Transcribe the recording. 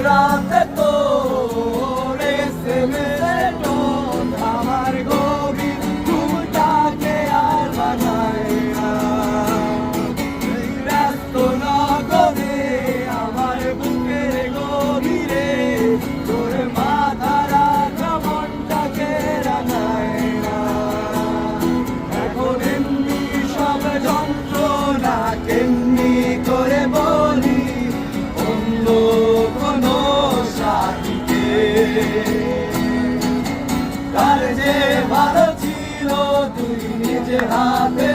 রাতে তোর SMS tone আমার গভীর ঘুমটাকে আর বানায় না। ব্যস্ত নগরে আমার বুকের গভীরে তোর মাথা রাখা মনটাকে রাঙায় না। এখন এমনি সব যন্ত্রণা কেমনি করে বলি অন্য কোনো সাথীকে। তার যে ভালো ছিল তুই নিজে হাতে